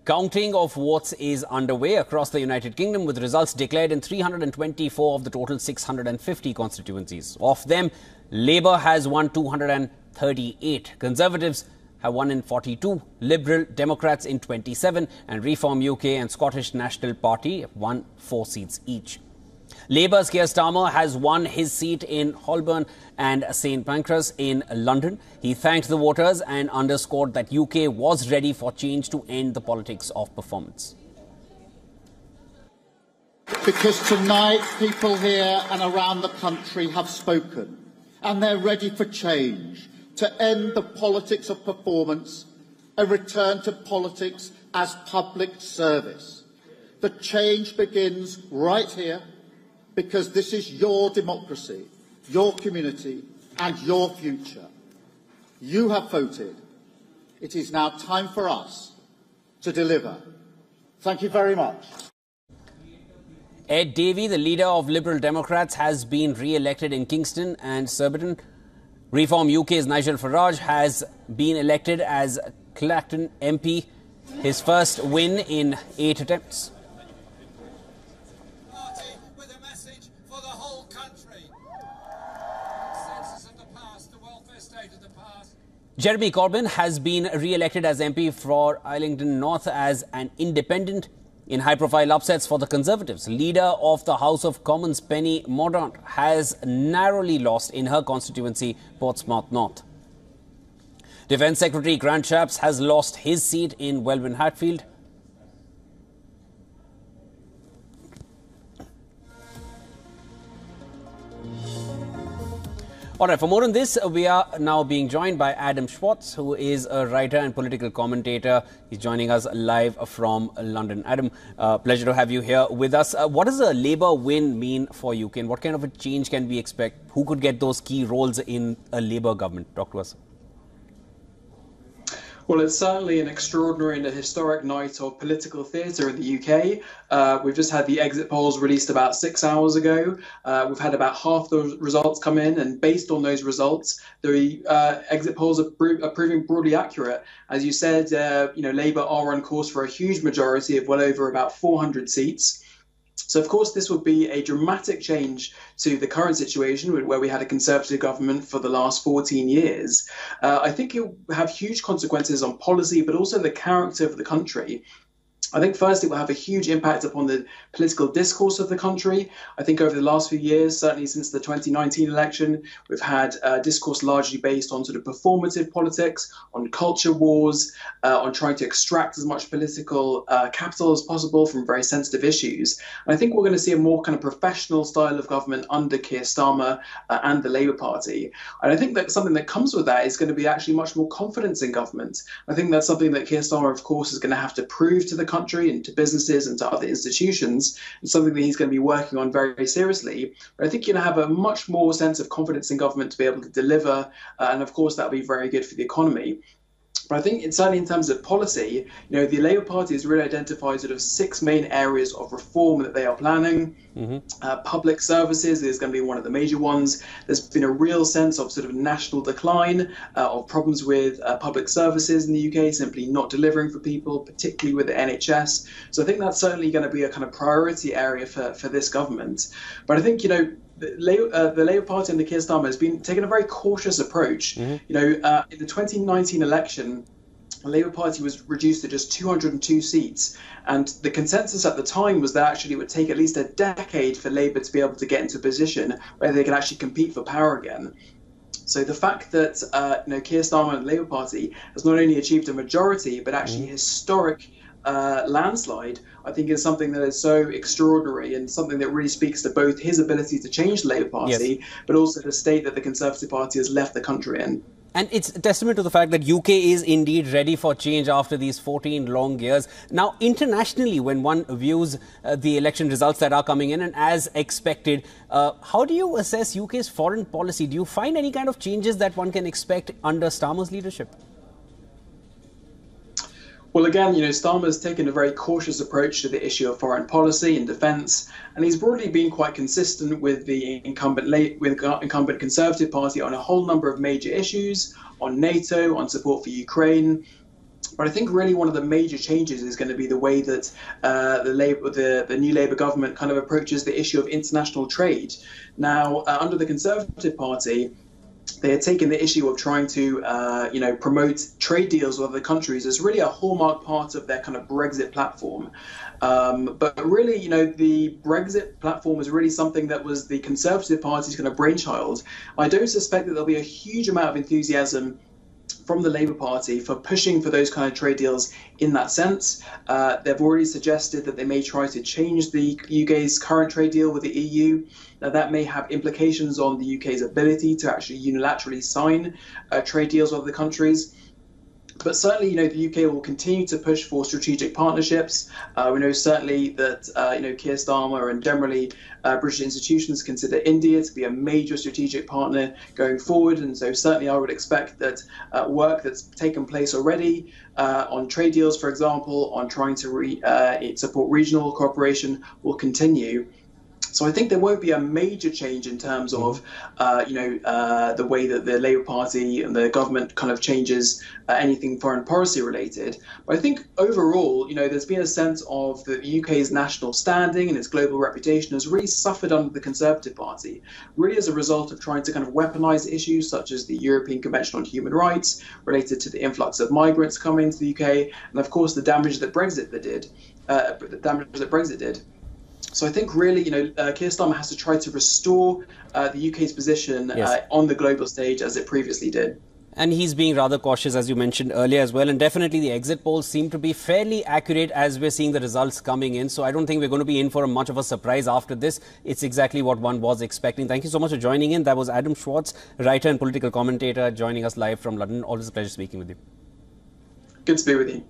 Counting of votes is underway across the United Kingdom, with results declared in 324 of the total 650 constituencies. Of them, Labour has won 238, Conservatives have won in 42, Liberal Democrats in 27, and Reform UK and Scottish National Party have won 4 seats each. Labour's Keir Starmer has won his seat in Holborn and St Pancras in London. He thanked the voters and underscored that UK was ready for change to end the politics of performance. Because tonight people here and around the country have spoken, and they're ready for change, to end the politics of performance and return to politics as public service. The change begins right here, because this is your democracy, your community and your future. You have voted. It is now time for us to deliver. Thank you very much. Ed Davey, the leader of Liberal Democrats, has been re-elected in Kingston and Surbiton. Reform UK's Nigel Farage has been elected as Clacton MP, his first win in 8 attempts. Jeremy Corbyn has been re-elected as MP for Islington North as an independent in high-profile upsets for the Conservatives. Leader of the House of Commons, Penny Mordaunt, has narrowly lost in her constituency, Portsmouth North. Defence Secretary Grant Shapps has lost his seat in Welwyn Hatfield. All right, for more on this, we are now being joined by Adam Schwartz, who is a writer and political commentator. He's joining us live from London. Adam, pleasure to have you here with us. What does a Labour win mean for UK, and what kind of a change can we expect? Who could get those key roles in a Labour government? Talk to us. Well, it's certainly an extraordinary and a historic night of political theatre in the UK. We've just had the exit polls released about 6 hours ago. We've had about half the results come in, and based on those results, the exit polls are proving broadly accurate. As you said, Labour are on course for a huge majority of well over about 400 seats. So, of course, this would be a dramatic change to the current situation where we had a Conservative government for the last 14 years. I think it will have huge consequences on policy, but also the character of the country. I think first it will have a huge impact upon the political discourse of the country. I think over the last few years, certainly since the 2019 election, we've had discourse largely based on sort of performative politics, on culture wars, on trying to extract as much political capital as possible from very sensitive issues. And I think we're going to see a more kind of professional style of government under Keir Starmer and the Labour Party. And I think that something that comes with that is going to be actually much more confidence in government. I think that's something that Keir Starmer, of course, is going to have to prove to the country and to businesses and to other institutions. It's something that he's going to be working on very seriously. But I think you'll have a much more sense of confidence in government to be able to deliver. And of course, that'll be very good for the economy. But I think it's certainly in terms of policy, the Labour Party has really identified sort of 6 main areas of reform that they are planning. Public services is going to be one of the major ones. There's been a real sense of sort of national decline, of problems with public services in the UK, simply not delivering for people, particularly with the NHS. So I think that's certainly going to be a kind of priority area for this government. But I think, the Labour Party under Keir Starmer has been taking a very cautious approach. In the 2019 election, the Labour Party was reduced to just 202 seats. And the consensus at the time was that actually it would take at least a decade for Labour to be able to get into a position where they could actually compete for power again. So the fact that Keir Starmer and the Labour Party has not only achieved a majority, but actually historic landslide, I think is something that is so extraordinary and something that really speaks to both his ability to change the Labour Party, but also the state that the Conservative Party has left the country in. And it's a testament to the fact that UK is indeed ready for change after these 14 long years. Now, internationally, when one views the election results that are coming in, and as expected, how do you assess UK's foreign policy? Do you find any kind of changes that one can expect under Starmer's leadership? Well, again, Starmer's taken a very cautious approach to the issue of foreign policy and defence, and he's broadly been quite consistent with the incumbent Conservative Party on a whole number of major issues, on NATO, on support for Ukraine. But I think really one of the major changes is going to be the way that the new Labour government kind of approaches the issue of international trade. Now, under the Conservative Party, they had taken the issue of trying to, promote trade deals with other countries as really a hallmark part of their kind of Brexit platform. But really, the Brexit platform was really something that was the Conservative Party's kind of brainchild. I don't suspect that there'll be a huge amount of enthusiasm from the Labour Party for pushing for those kind of trade deals in that sense. They've already suggested that they may try to change the UK's current trade deal with the EU. Now, that may have implications on the UK's ability to actually unilaterally sign trade deals with other countries. But certainly, the UK will continue to push for strategic partnerships. We know certainly that, Keir Starmer and generally British institutions consider India to be a major strategic partner going forward. And so certainly I would expect that work that's taken place already on trade deals, for example, on trying to support regional cooperation will continue. So I think there won't be a major change in terms of, the way that the Labour Party and the government kind of changes anything foreign policy related. But I think overall, there's been a sense of the UK's national standing and its global reputation has really suffered under the Conservative Party, really as a result of trying to kind of weaponise issues such as the European Convention on Human Rights related to the influx of migrants coming to the UK, and of course the damage that Brexit did. So I think really, Keir Starmer has to try to restore the UK's position on the global stage as it previously did. And he's being rather cautious, as you mentioned earlier as well. And definitely the exit polls seem to be fairly accurate as we're seeing the results coming in. So I don't think we're going to be in for much of a surprise after this. It's exactly what one was expecting. Thank you so much for joining in. That was Adam Schwartz, writer and political commentator, joining us live from London. Always a pleasure speaking with you. Good to be with you.